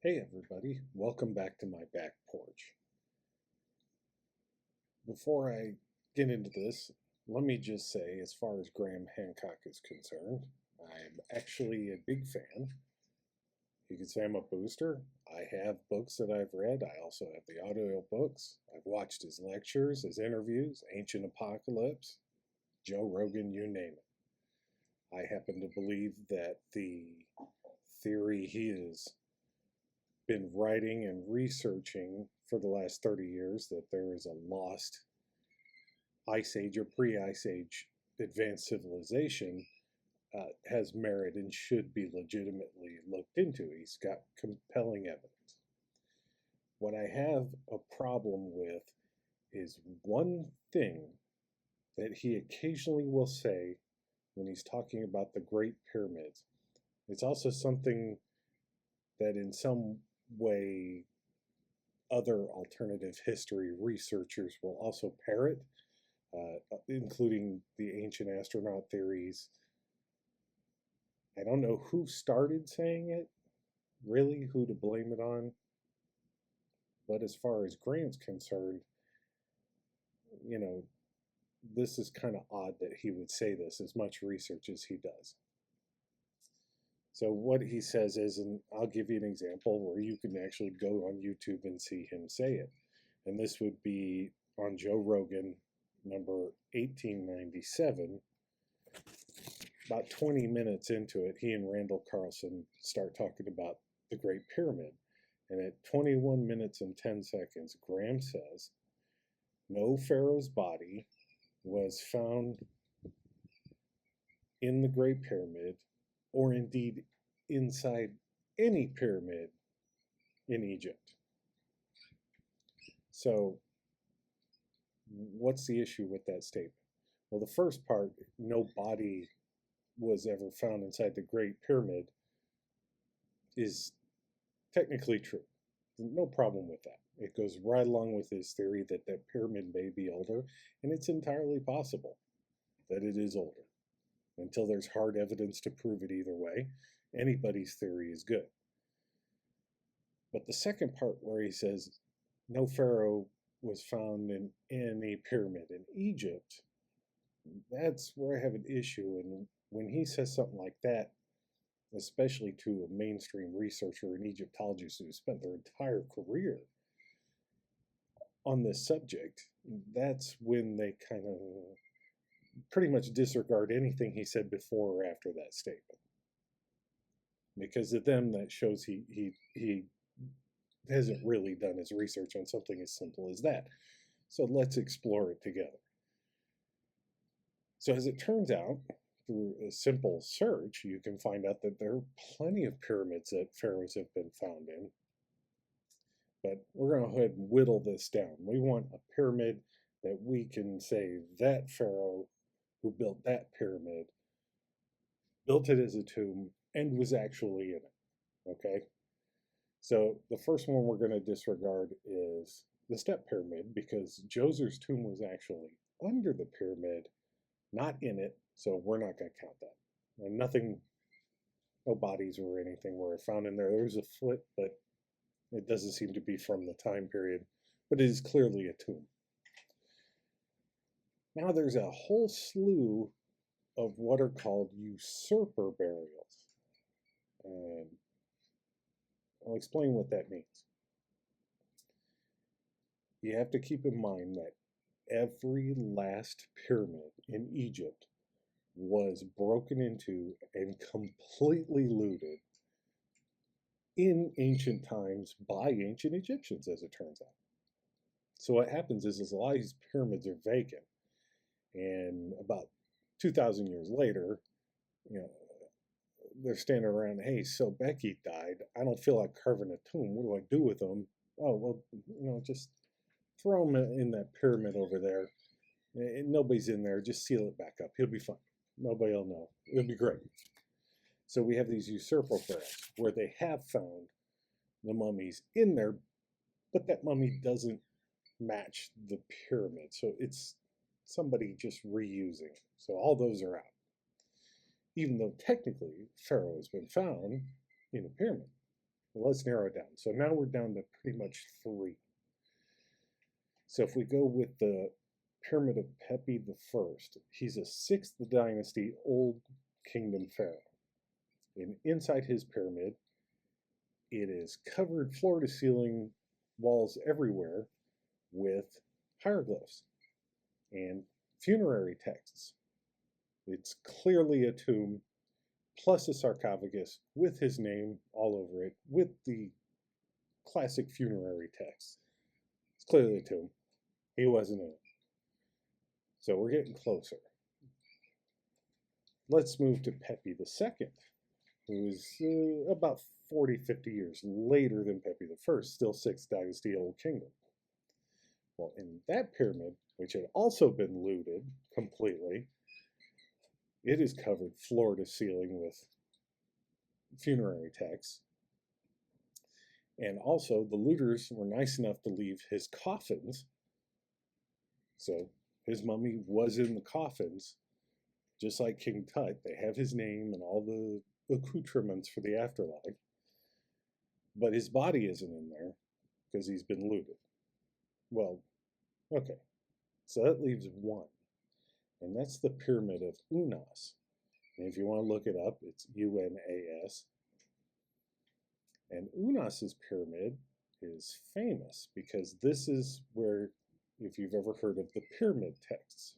Hey everybody, welcome back to my back porch. Before I get into this, let me just say, as far as Graham Hancock is concerned, I'm actually a big fan. You can say I'm a booster. I have books that I've read. I also have the audio books. I've watched his lectures, his interviews, Ancient Apocalypse, Joe Rogan, you name it. I happen to believe that the theory he has been writing and researching for the last 30 years that there is a lost ice age or pre-ice age advanced civilization has merit and should be legitimately looked into. He's got compelling evidence. What I have a problem with is one thing that he occasionally will say when he's talking about the Great Pyramids. It's also something that in some way other alternative history researchers will also parrot, including the ancient astronaut theories. I don't know who started saying it, really, who to blame it on. But as far as Grant's concerned, you know, this is kind of odd that he would say this, as much research as he does. So what he says is, and I'll give you an example where you can actually go on YouTube and see him say it. And this would be on Joe Rogan, number 1897. About 20 minutes into it, he and Randall Carlson start talking about the Great Pyramid. And at 21 minutes and 10 seconds, Graham says, no pharaoh's body was found in the Great Pyramid, or indeed inside any pyramid in Egypt. So, what's the issue with that statement? Well, the first part, no body was ever found inside the Great Pyramid, is technically true. No problem with that. It goes right along with his theory that that pyramid may be older, and it's entirely possible that it is older. Until there's hard evidence to prove it either way, anybody's theory is good. But the second part where he says no pharaoh was found in any pyramid in Egypt, that's where I have an issue. And when he says something like that, especially to a mainstream researcher and Egyptologist who spent their entire career on this subject, that's when they kind of pretty much disregard anything he said before or after that statement. Because to them, that shows he hasn't really done his research on something as simple as that. So let's explore it together. So as it turns out, through a simple search, you can find out that there are plenty of pyramids that pharaohs have been found in. But we're going to go ahead and whittle this down. We want a pyramid that we can say that pharaoh who built that pyramid built it as a tomb and was actually in it. Okay? So the first one we're going to disregard is the step pyramid, because Djoser's tomb was actually under the pyramid, not in it, so we're not going to count that. And nothing, no bodies or anything were found in there. There's a foot, but it doesn't seem to be from the time period, but it is clearly a tomb. Now there's a whole slew of what are called usurper burials. And I'll explain what that means. You have to keep in mind that every last pyramid in Egypt was broken into and completely looted in ancient times by ancient Egyptians, as it turns out. So what happens is a lot of these pyramids are vacant, and about 2,000 years later, you know, they're standing around, hey, so Becky died. I don't feel like carving a tomb. What do I do with them? Oh, well, just throw him in that pyramid over there. And nobody's in there. Just seal it back up. He'll be fine. Nobody will know. It'll be great. So we have these usurper burials where they have found the mummies in there, but that mummy doesn't match the pyramid. So it's somebody just reusing. So all those are out. Even though technically Pharaoh has been found in a pyramid. let's narrow it down. So now we're down to pretty much 3. So if we go with the Pyramid of Pepi I, he's a 6th dynasty Old Kingdom pharaoh. And inside his pyramid, it is covered floor to ceiling, walls everywhere, with hieroglyphs and funerary texts. It's clearly a tomb, plus a sarcophagus with his name all over it, with the classic funerary text. It's clearly a tomb. He wasn't in it. So we're getting closer. Let's move to Pepi II, who is about 40, 50 years later than Pepi I, still 6th dynasty Old Kingdom. Well, in that pyramid, which had also been looted completely, it is covered floor to ceiling with funerary texts. And also, the looters were nice enough to leave his coffins. So his mummy was in the coffins, just like King Tut. They have his name and all the accoutrements for the afterlife. But his body isn't in there because he's been looted. Well, okay. So that leaves 1. And that's the Pyramid of Unas. And if you want to look it up, it's Unas. And Unas's pyramid is famous because this is where, if you've ever heard of the pyramid texts,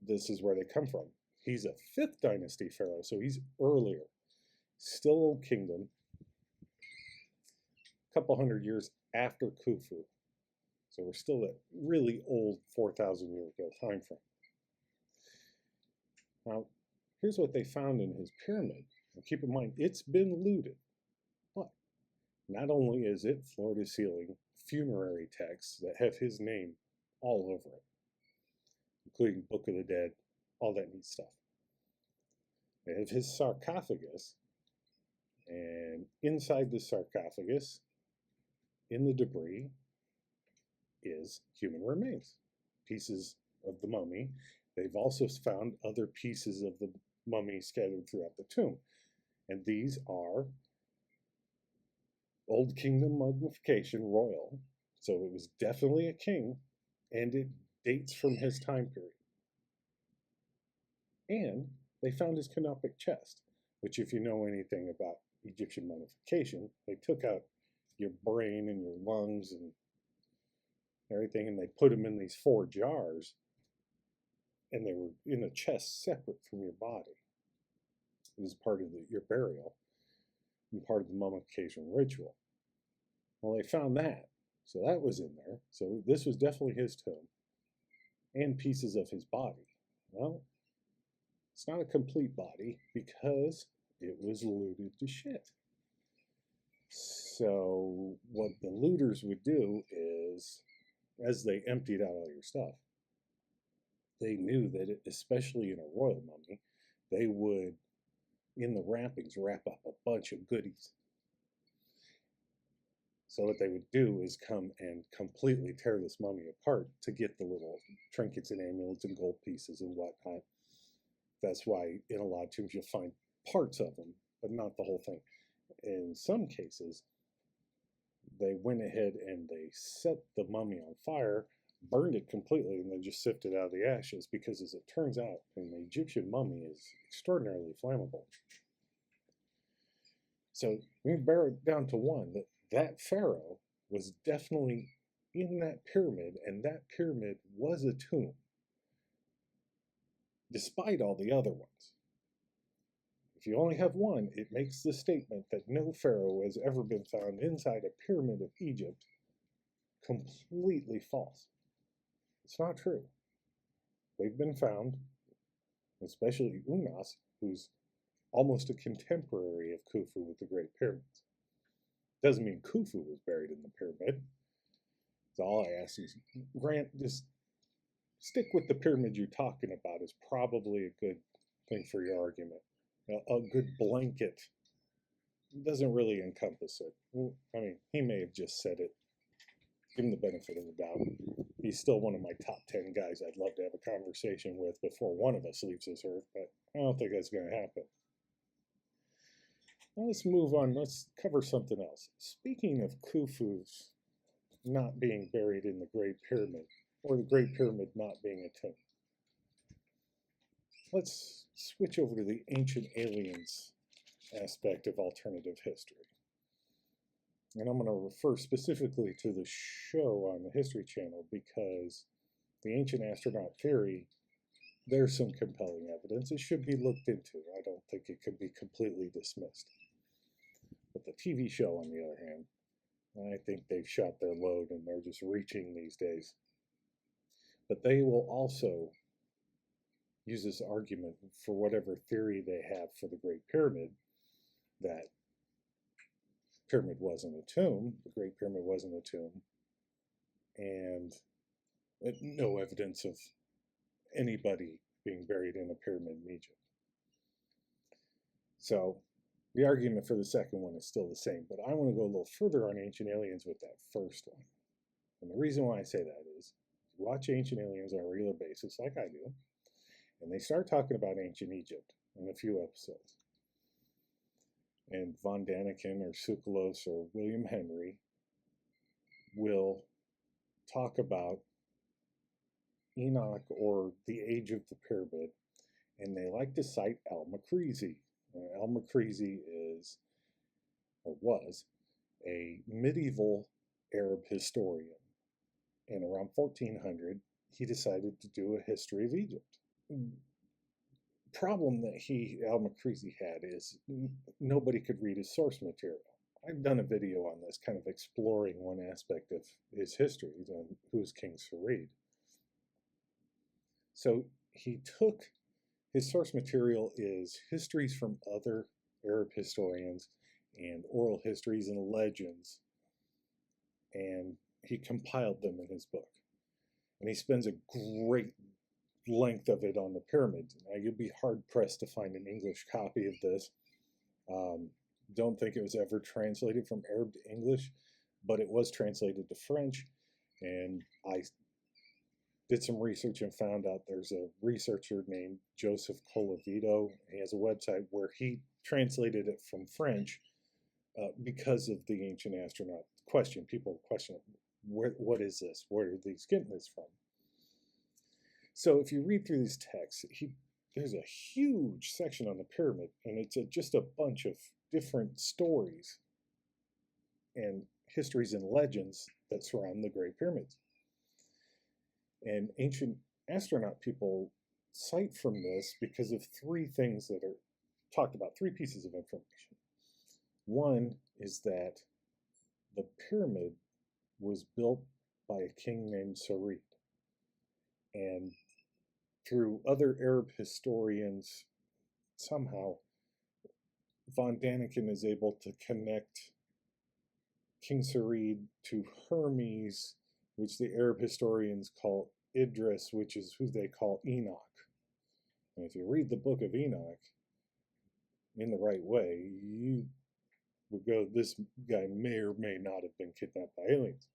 this is where they come from. He's a 5th dynasty pharaoh, so he's earlier. Still Old Kingdom, a couple hundred years after Khufu. So we're still at really old 4,000 year ago time frame. Now, here's what they found in his pyramid. And keep in mind, it's been looted. But not only is it floor to ceiling funerary texts that have his name all over it, including Book of the Dead, all that neat stuff. They have his sarcophagus, and inside the sarcophagus, in the debris, is human remains, pieces of the mummy. They've also found other pieces of the mummy scattered throughout the tomb. And these are Old Kingdom mummification, royal. So it was definitely a king, and it dates from his time period. And they found his canopic chest, which, if you know anything about Egyptian mummification, they took out your brain and your lungs and everything, and they put them in these 4 jars, and they were in a chest separate from your body. It was part of your burial and part of the mummification ritual. Well, they found that, so that was in there. So this was definitely his tomb, and pieces of his body. Well, it's not a complete body because it was looted to shit. So what the looters would do is, as they emptied out all your stuff, they knew that, especially in a royal mummy, they would, in the wrappings, wrap up a bunch of goodies. So what they would do is come and completely tear this mummy apart to get the little trinkets and amulets and gold pieces and whatnot. That's why in a lot of tombs you'll find parts of them, but not the whole thing. In some cases, they went ahead and they set the mummy on fire, burned it completely, and then just sifted out the ashes, because as it turns out, an Egyptian mummy is extraordinarily flammable. So we bear it down to 1, that pharaoh was definitely in that pyramid, and that pyramid was a tomb, despite all the other ones. If you only have 1, it makes the statement that no pharaoh has ever been found inside a pyramid of Egypt completely false. It's not true. They've been found, especially Unas, who's almost a contemporary of Khufu with the Great Pyramids. Doesn't mean Khufu was buried in the pyramid. So all I ask is, Grant, just stick with the pyramid you're talking about is probably a good thing for your argument. A good blanket doesn't really encompass it. I mean, he may have just said it. Give him the benefit of the doubt. He's still one of my top 10 guys I'd love to have a conversation with before one of us leaves this earth, but I don't think that's going to happen. Now let's move on. Let's cover something else. Speaking of Khufu's not being buried in the Great Pyramid, or the Great Pyramid not being a tomb, let's switch over to the ancient aliens aspect of alternative history. And I'm going to refer specifically to the show on the History Channel because the ancient astronaut theory, there's some compelling evidence. It should be looked into. I don't think it could be completely dismissed. But the TV show, on the other hand, I think they've shot their load and they're just reaching these days. But they will also use this argument for whatever theory they have for the Great Pyramid, that pyramid wasn't a tomb, the Great Pyramid wasn't a tomb, and no evidence of anybody being buried in a pyramid in Egypt. So the argument for the second one is still the same, but I want to go a little further on Ancient Aliens with that first one. And the reason why I say that is, you watch Ancient Aliens on a regular basis, like I do, and they start talking about ancient Egypt in a few episodes. And Von Daniken or Tsoukalos or William Henry will talk about Enoch or the age of the pyramid, and they like to cite al-Makrizi. Al-Makrizi is, or was, a medieval Arab historian. And around 1400, he decided to do a history of Egypt. Problem that al-Makrizi had is nobody could read his source material. I've done a video on this, kind of exploring one aspect of his history, who's King Sarid. So he took, his source material is histories from other Arab historians and oral histories and legends, and he compiled them in his book. And he spends a great length of it on the pyramids. Now, you'd be hard-pressed to find an English copy of this. Don't think it was ever translated from Arab to English, but it was translated to French, and I did some research and found out there's a researcher named Joseph Colavito. He has a website where he translated it from French because of the ancient astronaut question. People question, what is this? Where are these getting this from? So if you read through these texts, there's a huge section on the pyramid, and it's just a bunch of different stories and histories and legends that surround the Great Pyramids. And ancient astronaut people cite from this because of three things that are talked about, three pieces of information. One is that the pyramid was built by a king named Sarid. And through other Arab historians, somehow Von Daniken is able to connect King Sarid to Hermes, which the Arab historians call Idris, which is who they call Enoch. And if you read the book of Enoch in the right way, you would go, this guy may or may not have been kidnapped by aliens.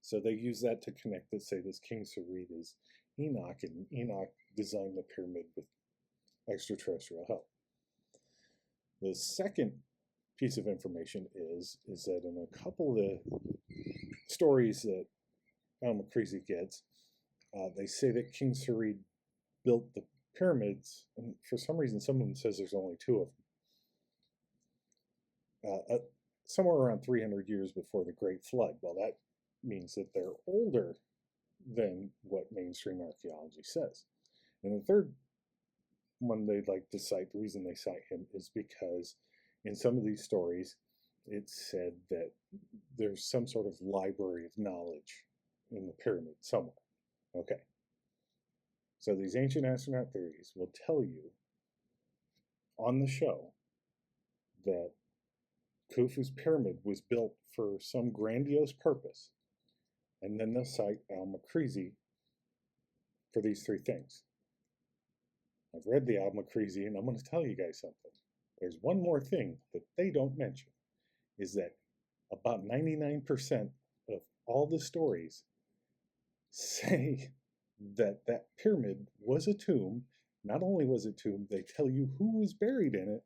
So they use that to connect that, say this King Sarid is Enoch, and Enoch designed the pyramid with extraterrestrial help. The second piece of information is that in a couple of the stories that al-Makrizi gets, they say that King Sarid built the pyramids, and for some reason some of them says there's only two of them, somewhere around 300 years before the Great Flood. Well, that means that they're older than what mainstream archaeology says. And the third one they'd like to cite, the reason they cite him is because in some of these stories it's said that there's some sort of library of knowledge in the pyramid somewhere. Okay. So these ancient astronaut theories will tell you on the show that Khufu's pyramid was built for some grandiose purpose, and then they'll cite al-Makrizi for these three things. I've read the al-Makrizi, and I'm going to tell you guys something. There's one more thing that they don't mention, is that about 99% of all the stories say that that pyramid was a tomb. Not only was it a tomb, they tell you who was buried in it,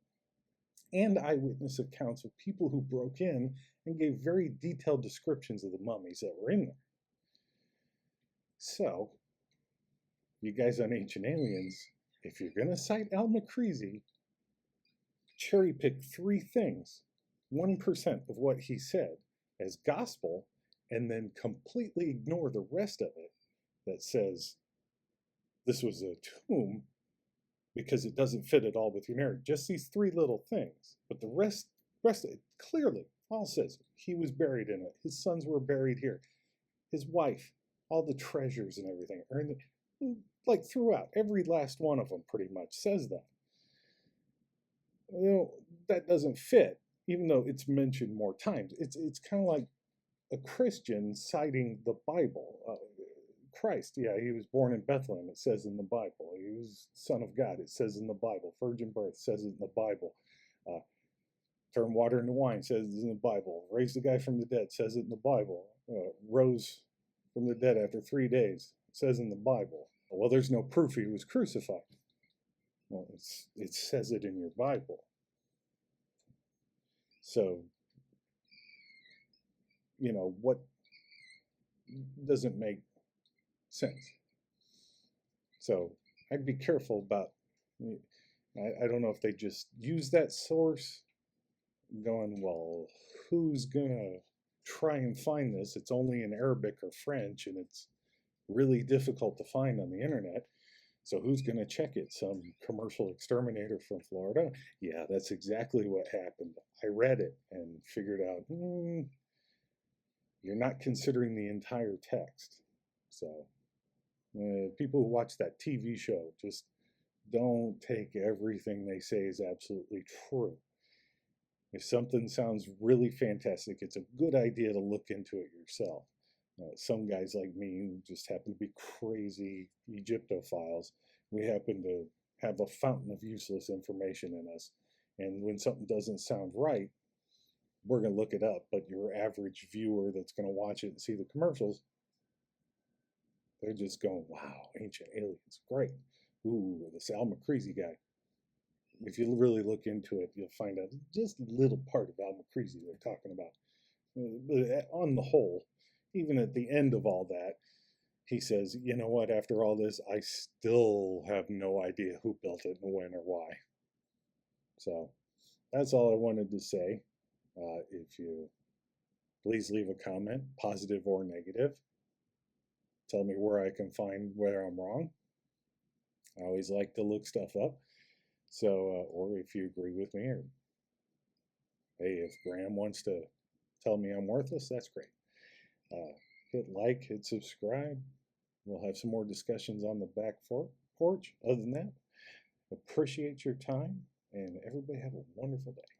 and eyewitness accounts of people who broke in and gave very detailed descriptions of the mummies that were in there. So, you guys on Ancient Aliens, if you're going to cite Al-Makrizi, cherry pick 3 things, 1% of what he said as gospel, and then completely ignore the rest of it that says this was a tomb, because it doesn't fit at all with your narrative. Just these 3 little things. But the rest of it clearly all says he was buried in it. His sons were buried here. His wife, all the treasures and everything. Like throughout, every last one of them pretty much says that. You know, that doesn't fit, even though it's mentioned more times. It's kind of like a Christian citing the Bible. Christ, yeah, he was born in Bethlehem, it says in the Bible. He was Son of God, it says in the Bible. Virgin birth, says it in the Bible. Turned water into wine, says it in the Bible. Raised the guy from the dead, says it in the Bible. Rose from the dead after 3 days, says in the Bible. Well, there's no proof he was crucified. Well, it says it in your Bible. So, you know, what doesn't make sense? So I'd be careful about, I don't know if they just use that source going, well, who's gonna try and find this? It's only in Arabic or French, and it's really difficult to find on the internet. So who's going to check it? Some commercial exterminator from Florida? Yeah, that's exactly what happened. I read it and figured out, you're not considering the entire text. So people who watch that TV show, just don't take everything they say as absolutely true. If something sounds really fantastic, it's a good idea to look into it yourself. Some guys like me who just happen to be crazy Egyptophiles, we happen to have a fountain of useless information in us. And when something doesn't sound right, we're going to look it up. But your average viewer that's going to watch it and see the commercials, they're just going, wow, Ancient Aliens, great. Ooh, this Al-Makrizi guy. If you really look into it, you'll find out just a little part of Al-Makrizi they're talking about. But on the whole, even at the end of all that, he says, you know what, after all this, I still have no idea who built it and when or why. So that's all I wanted to say. If you please leave a comment, positive or negative. Tell me where I can find where I'm wrong. I always like to look stuff up. So, or if you agree with me, or hey, if Graham wants to tell me I'm worthless, that's great. Hit like, hit subscribe. We'll have some more discussions on the back porch. Other than that, appreciate your time, and everybody have a wonderful day.